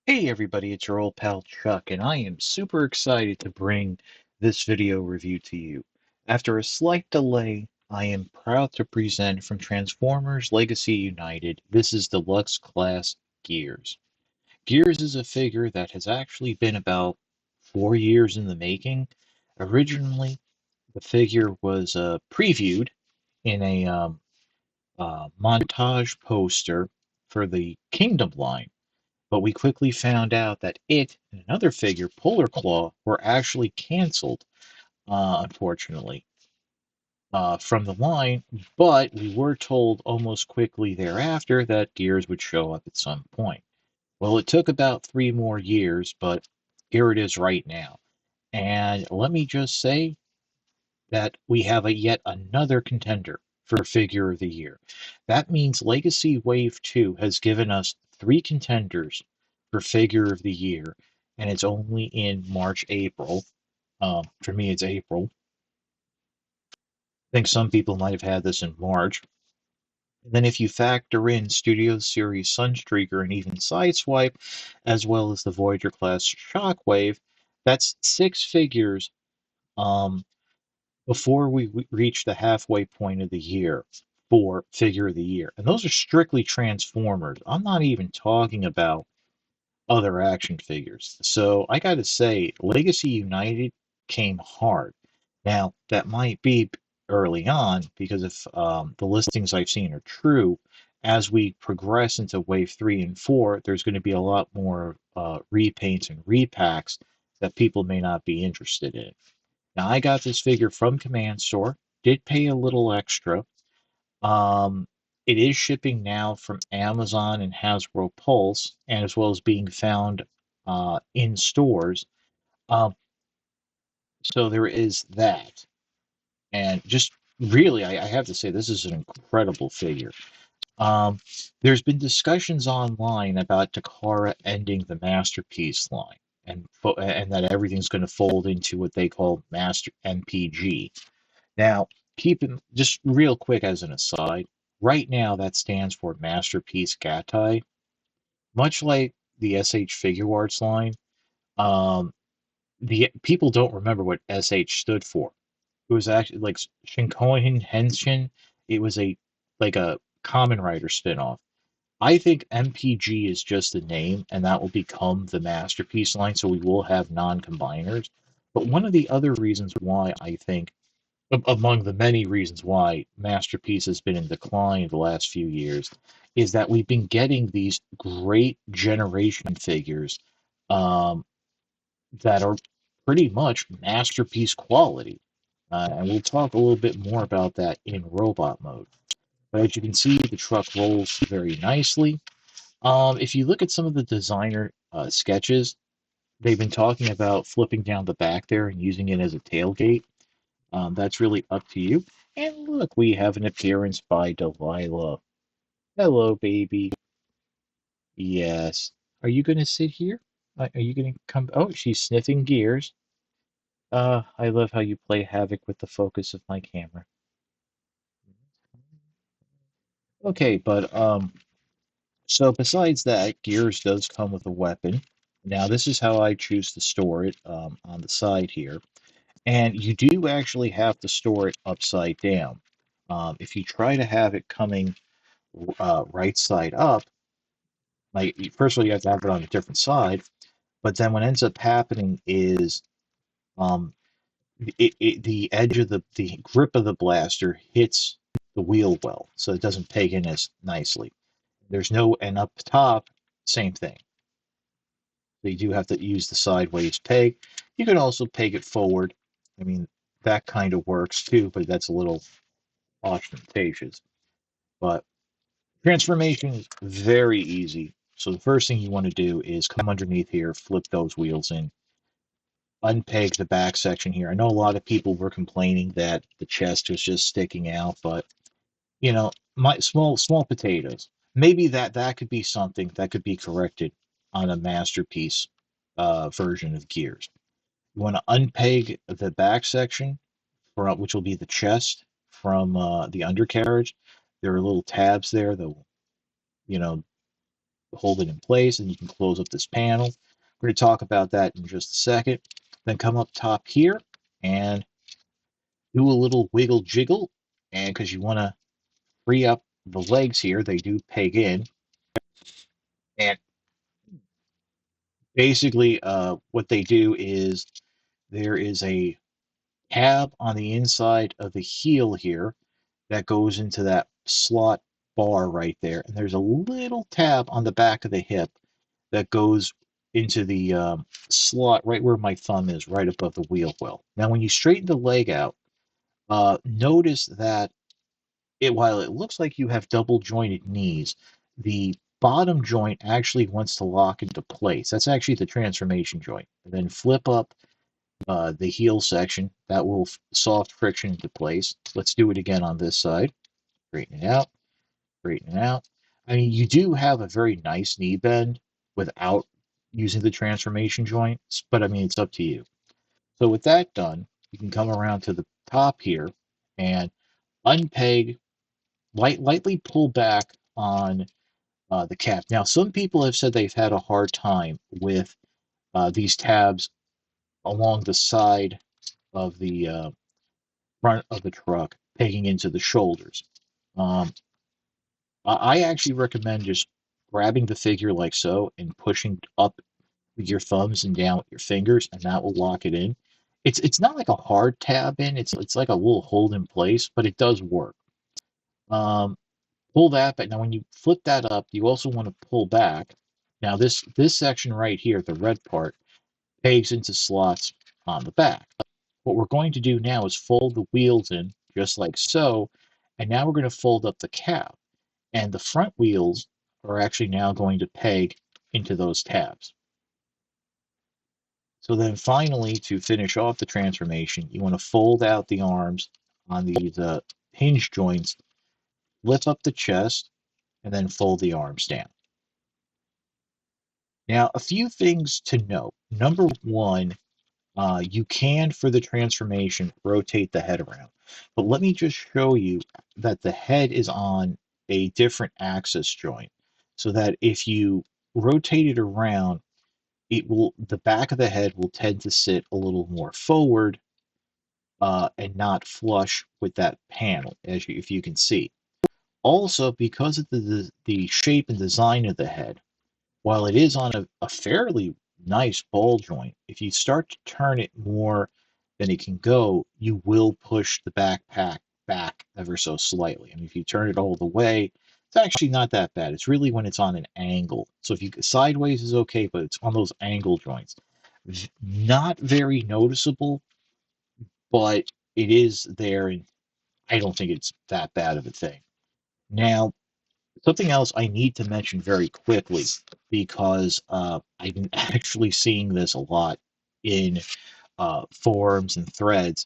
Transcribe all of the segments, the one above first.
Hey everybody, it's your old pal Chuck, and I am super excited to bring this video review to you. After a slight delay, I am proud to present from Transformers Legacy United, this is Deluxe Class Gears. Gears is a figure that has actually been about 4 years in the making. Originally, the figure was previewed in a montage poster for the Kingdom line, but we quickly found out that it and another figure, Polar Claw, were actually canceled, unfortunately, from the line. But we were told almost quickly thereafter that Gears would show up at some point. Well, it took about 3 more years, but here it is right now. And let me just say that we have a yet another contender for Figure of the Year. That means Legacy Wave 2 has given us three contenders for Figure of the Year, and it's only in March, April. For me, it's April. I think some people might have had this in March. And then if you factor in Studio Series Sunstreaker and even Sideswipe, as well as the Voyager class Shockwave, that's six figures um, before we reach the halfway point of the year for Figure of the Year. And those are strictly Transformers. I'm not even talking about other action figures. So I got to say, Legacy United came hard. Now, that might be early on because if the listings I've seen are true, as we progress into Wave 3 and 4, there's going to be a lot more repaints and repacks that people may not be interested in. Now, I got this figure from Command Store, did pay a little extra. Um, it is shipping now from Amazon and Hasbro Pulse, and as well as being found in stores. Um, so there is that. And just really, I have to say, this is an incredible figure. Um, there's been discussions online about Takara ending the Masterpiece line, and that everything's going to fold into what they call Master MPG. Now, keep in just real quick as an aside, right now that stands for Masterpiece Gatai. Much like the SH Figure Arts line, um, the people don't remember what SH stood for. It was actually like Shinkohin Henshin. It was a Common Rider spinoff. I think MPG is just a name, and that will become the Masterpiece line, so we will have non-combiners. But one of the other reasons why I think among the many reasons why Masterpiece has been in decline the last few years is that we've been getting these great generation figures um, that are pretty much Masterpiece quality. And we'll talk a little bit more about that in robot mode. But as you can see, the truck rolls very nicely. If you look at some of the designer sketches, they've been talking about flipping down the back there and using it as a tailgate. That's really up to you. And look, we have an appearance by Delilah. Hello, baby. Yes. Are you going to sit here? Are you going to come? Oh, she's sniffing gears. I love how you play havoc with the focus of my camera. Okay, but so besides that, Gears does come with a weapon. Now, this is how I choose to store it on the side here. And you do actually have to store it upside down. If you try to have it coming right side up, like first of all, you have to have it on a different side. But then what ends up happening is um, the edge of the grip of the blaster hits the wheel well, so it doesn't peg in as nicely. There's no, and up top, same thing. So you do have to use the sideways peg. You can also peg it forward. I mean, that kind of works too, but that's a little ostentatious. But transformation is very easy. So the first thing you want to do is come underneath here, flip those wheels in, unpeg the back section here. I know a lot of people were complaining that the chest was just sticking out, but my small potatoes. Maybe that could be something that could be corrected on a masterpiece version of Gears. You want to unpeg the back section, which will be the chest from the undercarriage. There are little tabs there that you know hold it in place, and you can close up this panel. We're going to talk about that in just a second. Then come up top here and do a little wiggle jiggle, and because you want to free up the legs here, they do peg in. And basically, what they do is there is a tab on the inside of the heel here that goes into that slot bar right there. And there's a little tab on the back of the hip that goes into the slot right where my thumb is, right above the wheel well. Now, when you straighten the leg out, notice that while it looks like you have double jointed knees, the bottom joint actually wants to lock into place. That's actually the transformation joint. And then flip up the heel section. That will soft friction into place. Let's do it again on this side. Straighten it out, straighten it out. I mean, you do have a very nice knee bend without using the transformation joints, but I mean, it's up to you. So with that done, you can come around to the top here and unpeg, lightly pull back on the cap. Now, some people have said they've had a hard time with these tabs along the side of the front of the truck, pegging into the shoulders. Um, I actually recommend just grabbing the figure like so and pushing up with your thumbs and down with your fingers, and that will lock it in. It's not like a hard tab in. It's like a little hold in place, but it does work. Um, Pull that back. Now, when you flip that up, you also want to pull back. Now, this section right here, the red part, pegs into slots on the back. What we're going to do now is fold the wheels in just like so, and now we're going to fold up the cab. And the front wheels are actually now going to peg into those tabs. So then finally, to finish off the transformation, you want to fold out the arms on these hinge joints, lift up the chest, and then fold the arms down. Now, a few things to note. Number one, you can, for the transformation, rotate the head around. But let me just show you that the head is on a different axis joint, so that if you rotate it around, the back of the head will tend to sit a little more forward and not flush with that panel, if you can see. Also, because of the shape and design of the head, while it is on a fairly nice ball joint, if you start to turn it more than it can go, you will push the backpack back ever so slightly. I mean, if you turn it all the way, it's actually not that bad. It's really when it's on an angle. So if you sideways is okay, but it's on those angle joints. Not very noticeable, but it is there, and I don't think it's that bad of a thing. Now, something else I need to mention very quickly, because I've been actually seeing this a lot in forums and threads.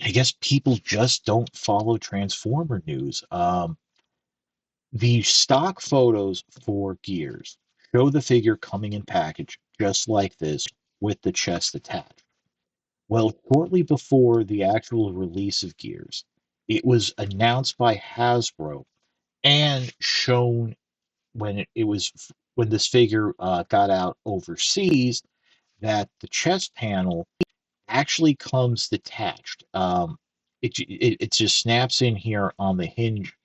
I guess people just don't follow Transformer news. The stock photos for Gears show the figure coming in package just like this with the chest attached. Well, shortly before the actual release of Gears, it was announced by Hasbro and shown when this figure got out overseas, that the chest panel actually comes detached. It just snaps in here on the hinge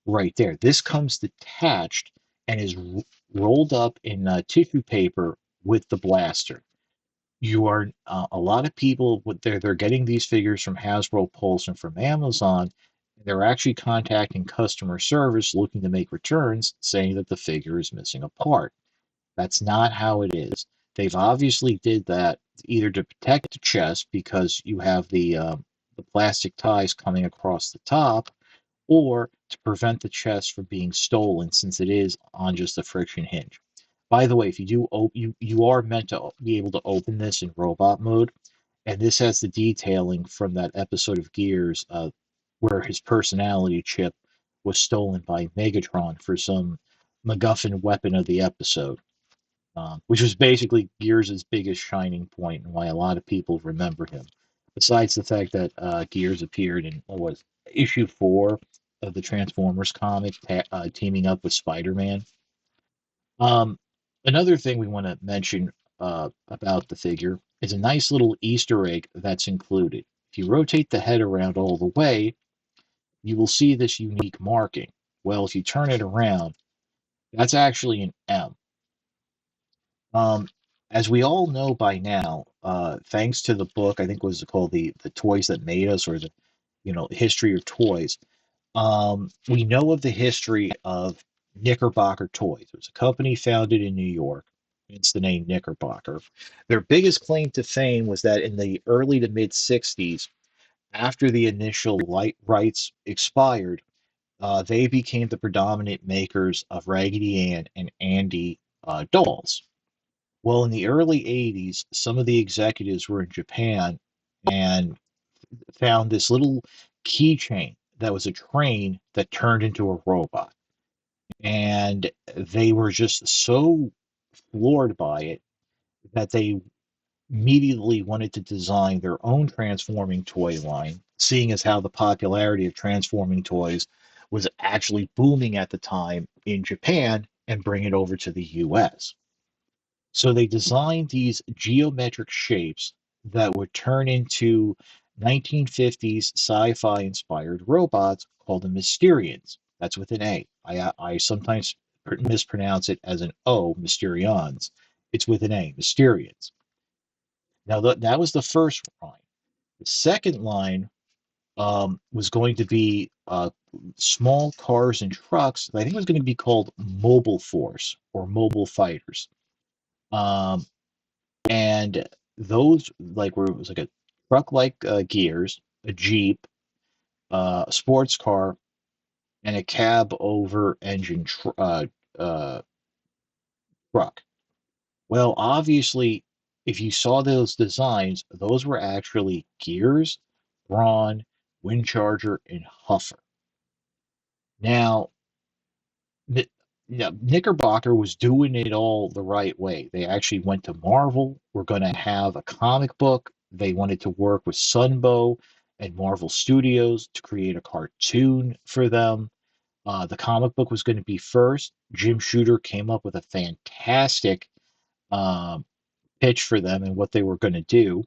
right there. This comes detached and is rolled up in tissue paper with the blaster. You are A lot of people, they're getting these figures from Hasbro Pulse and from Amazon. They're actually contacting customer service looking to make returns, saying that the figure is missing a part. That's not how it is. They've obviously did that either to protect the chest because you have the plastic ties coming across the top, or to prevent the chest from being stolen since it is on just a friction hinge. By the way, if you do, you are meant to be able to open this in robot mode, and this has the detailing from that episode of Gears where his personality chip was stolen by Megatron for some MacGuffin weapon of the episode, which was basically Gears' biggest shining point and why a lot of people remember him. Besides the fact that Gears appeared in what was issue 4 of the Transformers comic, teaming up with Spider-Man. Um, Another thing we want to mention about the figure is a nice little Easter egg that's included. If you rotate the head around all the way, you will see this unique marking. Well, if you turn it around, that's actually an M. Um, as we all know by now, thanks to the book, I think was called the Toys That Made Us, or the history of toys. We know of the history of Knickerbocker Toys. It was a company founded in New York. It's the name Knickerbocker. Their biggest claim to fame was that in the early to mid 60s, after the initial light rights expired, they became the predominant makers of Raggedy Ann and Andy dolls. Well, in the early 80s, some of the executives were in Japan and found this little keychain that was a train that turned into a robot. And they were just so floored by it that they immediately wanted to design their own transforming toy line, seeing as how the popularity of transforming toys was actually booming at the time in Japan, and bring it over to the US. So they designed these geometric shapes that would turn into 1950s sci-fi inspired robots called the Mysterians. That's with an A. I sometimes mispronounce it as an O, Mysterions. It's with an A, Mysterians. Now that was the first line. The second line was going to be small cars and trucks. I think it was going to be called Mobile Force or Mobile Fighters. Um, and those like were it was like a truck like gears, a jeep, a sports car, and a cab over engine uh, truck. Well, obviously, if you saw those designs, those were actually gears, brawn, windcharger, and huffer. Now, Knickerbocker was doing it all the right way. They actually went to Marvel. We're going to have a comic book. They wanted to work with Sunbow and Marvel Studios to create a cartoon for them. The comic book was going to be first. Jim Shooter came up with a fantastic um, pitch for them and what they were going to do.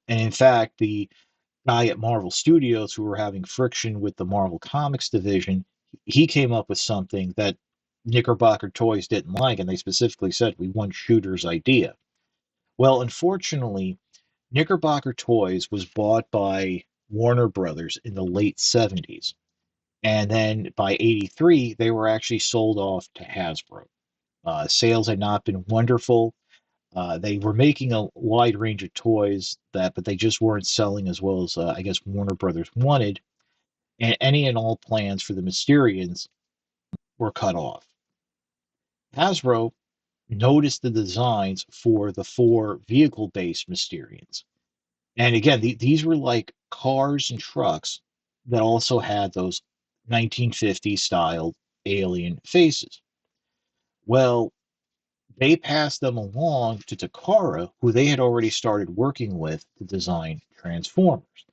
And in fact, the guy at Marvel Studios who were having friction with the Marvel Comics division, he came up with something that Knickerbocker Toys didn't like, and they specifically said, "We want Shooter's idea." Well, unfortunately, Knickerbocker Toys was bought by Warner Brothers in the late 70s. And then by 83, they were actually sold off to Hasbro. Sales had not been wonderful. They were making a wide range of toys but they just weren't selling as well as I guess Warner Brothers wanted, and any and all plans for the Mysterians were cut off. Hasbro noticed the designs for the four vehicle-based Mysterians, and again, these were like cars and trucks that also had those 1950s style alien faces. Well, they passed them along to Takara, who they had already started working with to design Transformers.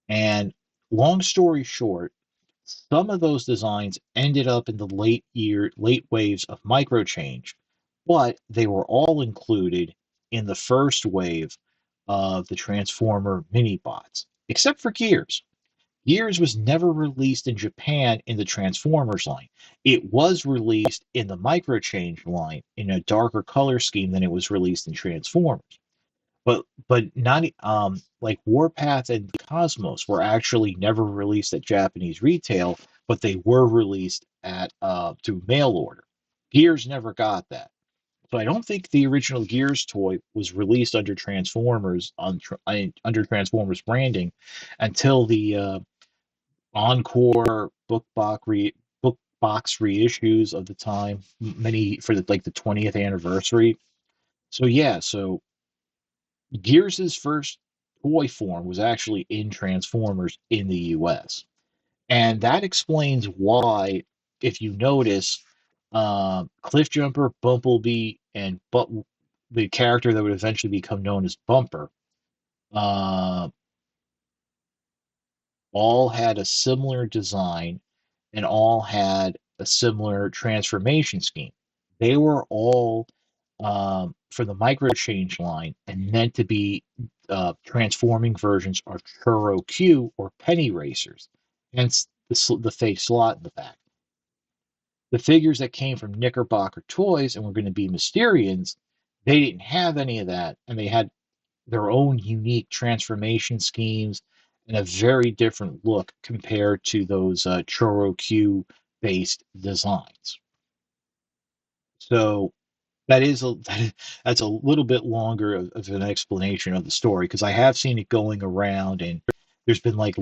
And long story short, some of those designs ended up in the late waves of microchange, but they were all included in the first wave of the Transformer mini bots, except for Gears. Gears was never released in Japan in the Transformers line. It was released in the Microchange line in a darker color scheme than it was released in Transformers. But not like Warpath and Cosmos were actually never released at Japanese retail, but they were released at through mail order. Gears never got that. So I don't think the original Gears toy was released under Transformers under Transformers branding until the encore book box reissues of the time, many for the 20th anniversary. So yeah, so Gears's first toy form was actually in Transformers in the US. And that explains why, if you notice, Cliffjumper, Bumblebee, and the character that would eventually become known as Bumper, uh, all had a similar design and all had a similar transformation scheme. They were all for the micro change line and meant to be transforming versions of Churro Q or penny racers, hence the fake slot in the back. The figures that came from Knickerbocker Toys and were going to be Mysterians, they didn't have any of that, and they had their own unique transformation schemes and a very different look compared to those Choro Q based designs. So that is that's a little bit longer of an explanation of the story because I have seen it going around and there's been like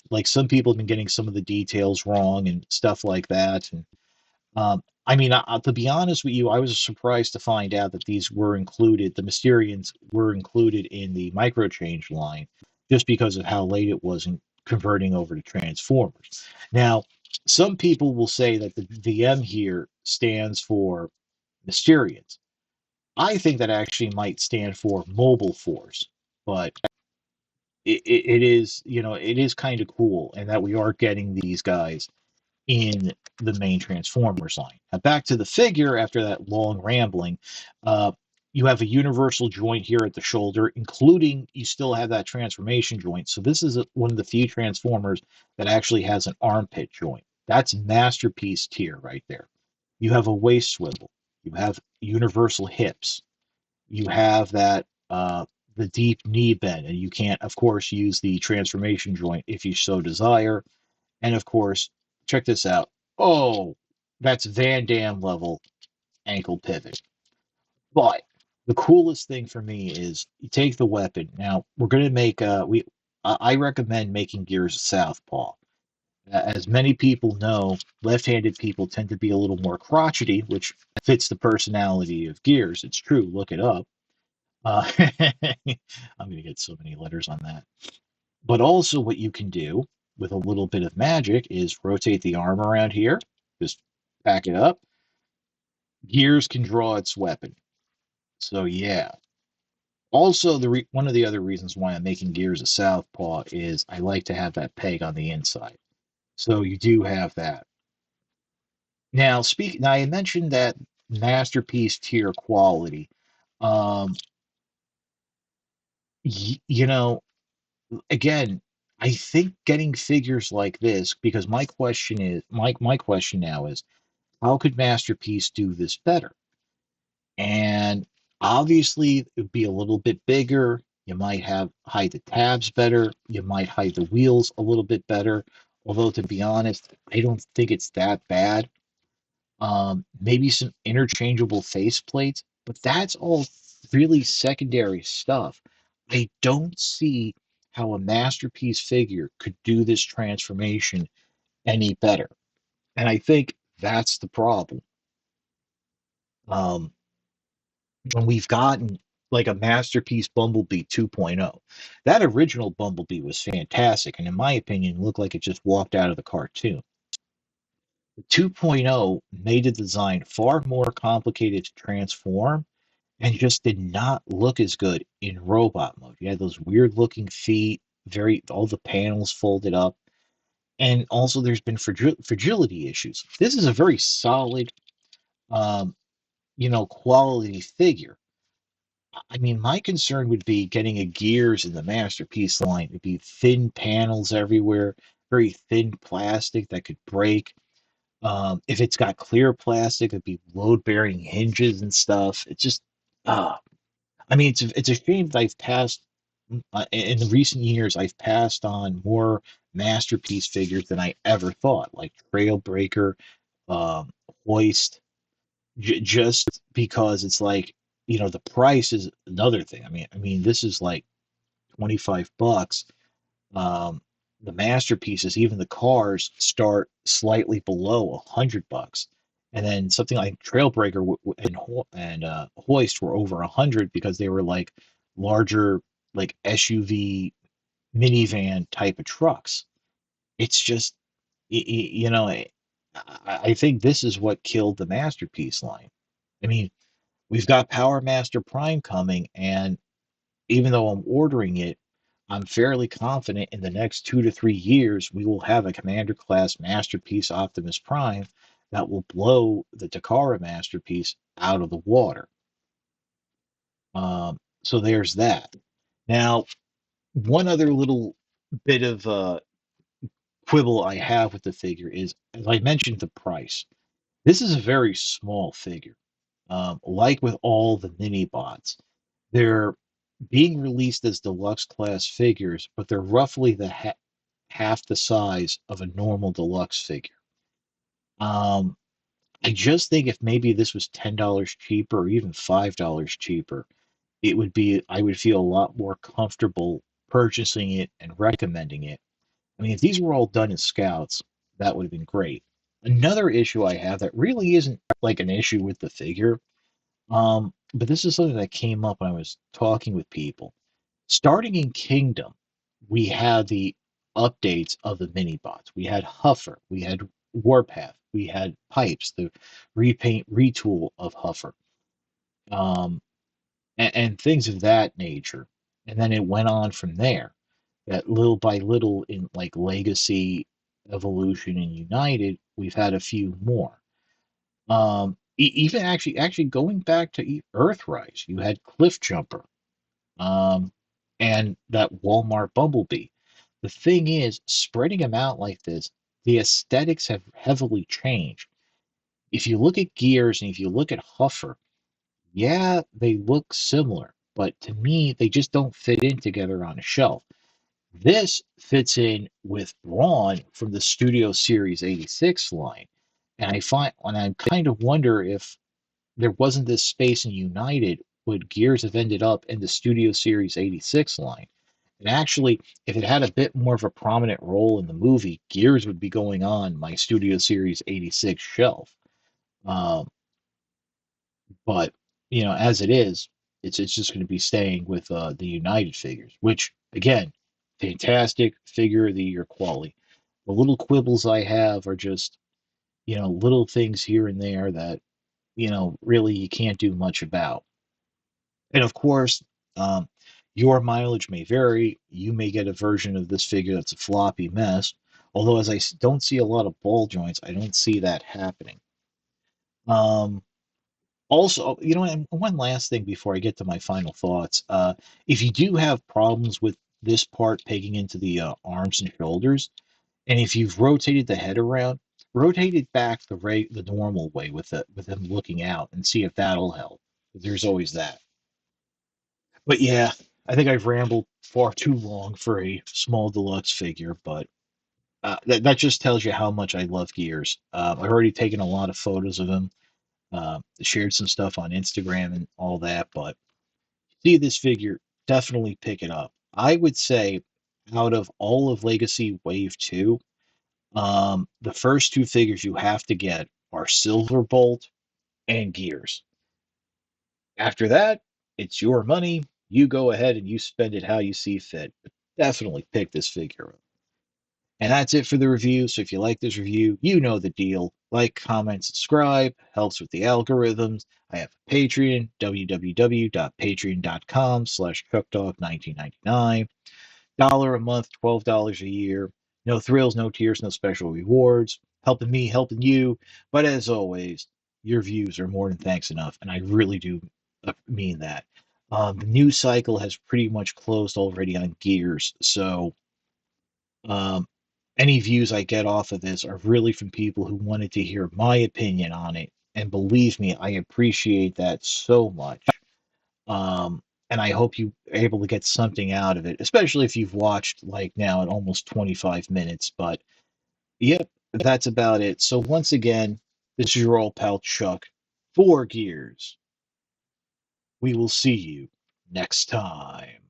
like some people have been getting some of the details wrong and stuff like that. And I mean, to be honest with you, I was surprised to find out that these were included. The Mysterians were included in the microchange line, just because of how late it was in converting over to Transformers. Now, some people will say that the M here stands for Mysterians. I think that actually might stand for Mobile Force, but it is, it is kind of cool, and that we are getting these guys in the main Transformers line. Now, back to the figure after that long rambling. Uh, you have a universal joint here at the shoulder, including you still have that transformation joint. So this is one of the few Transformers that actually has an armpit joint. That's masterpiece tier right there. You have a waist swivel. You have universal hips. You have that the deep knee bend, and you can't, of course, use the transformation joint if you so desire. And of course, check this out. Oh, that's Van Damme level ankle pivot. But the coolest thing for me is you take the weapon. Now we're going to make I recommend making gears southpaw. As many people know, left-handed people tend to be a little more crotchety, which fits the personality of gears. It's true. Look it up. I'm going to get so many letters on that. But also, what you can do with a little bit of magic is rotate the arm around here, just back it up. Gears can draw its weapon. So, yeah. Also, one of the other reasons why I'm making Gears a southpaw is I like to have that peg on the inside. So, you do have that. Now, I mentioned that masterpiece tier quality. Um, you know, again, I think getting figures like this, because my question now is, how could Masterpiece do this better? And obviously, it would be a little bit bigger. You might have hide the tabs better. You might hide the wheels a little bit better. Although, to be honest, I don't think it's that bad. Maybe some interchangeable faceplates, but that's all really secondary stuff. I don't see how a masterpiece figure could do this transformation any better. And I think that's the problem. Um, when we've gotten like a masterpiece Bumblebee 2.0, that original Bumblebee was fantastic, and in my opinion, looked like it just walked out of the cartoon. The 2.0 made the design far more complicated to transform and just did not look as good in robot mode. You had those weird looking feet, all the panels folded up, and also there's been fragility issues. This is a very solid, um, quality figure. I mean, my concern would be getting a Gears in the Masterpiece line. It'd be thin panels everywhere, very thin plastic that could break. If it's got clear plastic, it'd be load-bearing hinges and stuff. It's just, uh, I mean, it's a shame that I've passed in the recent years. I've passed on more masterpiece figures than I ever thought, like Trailbreaker, um, Hoist, just because it's like the price is another thing. I mean, this is like $25. Um, the masterpieces, even the cars, start slightly below $100, and then something like Trailbreaker and Hoist were over 100 because they were like larger, like SUV minivan type of trucks. It's just, I think this is what killed the masterpiece line. I mean, we've got Power Master Prime coming, and even though I'm ordering it, I'm fairly confident in the next 2 to 3 years we will have a Commander class Masterpiece Optimus Prime that will blow the Takara masterpiece out of the water. So there's that. Now, one other little bit of quibble I have with the figure is, as I mentioned, the price. This is a very small figure. Like with all the mini bots, they're being released as deluxe class figures, but they're roughly half the size of a normal deluxe figure. Um, I just think if maybe this was $10 cheaper or even $5 cheaper, I would feel a lot more comfortable purchasing it and recommending it. I mean, if these were all done as scouts, that would have been great. Another issue I have that really isn't like an issue with the figure, but this is something that came up when I was talking with people. Starting in Kingdom, we had the updates of the mini bots. We had Huffer, we had Warpath, we had Pipes, the repaint retool of Huffer, um, and things of that nature. And then it went on from there. That little by little in like Legacy, Evolution, and United, we've had a few more. Even actually going back to Earthrise, you had Cliff Jumper, um, and that Walmart Bumblebee. The thing is, spreading them out like this, the aesthetics have heavily changed. If you look at Gears and if you look at Huffer, yeah, they look similar, but to me, they just don't fit in together on a shelf. This fits in with Braun from the Studio Series 86 line. And I kind of wonder if there wasn't this space in United, would Gears have ended up in the Studio Series 86 line? And actually, if it had a bit more of a prominent role in the movie, Gears would be going on my Studio Series 86 shelf. Um, but as it is, it's just going to be staying with the United figures, which again, fantastic figure of the year quality. The little quibbles I have are just little things here and there that really you can't do much about. And of course, um, your mileage may vary. You may get a version of this figure that's a floppy mess. Although, as I don't see a lot of ball joints, I don't see that happening. Um, Also, and one last thing before I get to my final thoughts. If you do have problems with this part pegging into the arms and shoulders, and if you've rotated the head around, rotate it back the normal way with them looking out and see if that'll help. There's always that. But yeah, I think I've rambled far too long for a small deluxe figure, but that just tells you how much I love Gears. I've already taken a lot of photos of him, shared some stuff on Instagram and all that, but see this figure, definitely pick it up. I would say out of all of Legacy Wave 2, the first two figures you have to get are Silverbolt and Gears. After that, it's your money. You go ahead and you spend it how you see fit. But definitely pick this figure up. And that's it for the review. So if you like this review, you know the deal. Like, comment, subscribe. Helps with the algorithms. I have a Patreon, www.patreon.com/chuckdog1999. Dollar a month, $12 a year. No thrills, no tears, no special rewards. Helping me, helping you. But as always, your views are more than thanks enough, and I really do mean that. The news cycle has pretty much closed already on Gears, so um, any views I get off of this are really from people who wanted to hear my opinion on it, and believe me, I appreciate that so much. Um, and I hope you are able to get something out of it, especially if you've watched like now at almost 25 minutes. But yep, that's about it. So once again, this is your old pal Chuck. 4 Gears. We will see you next time.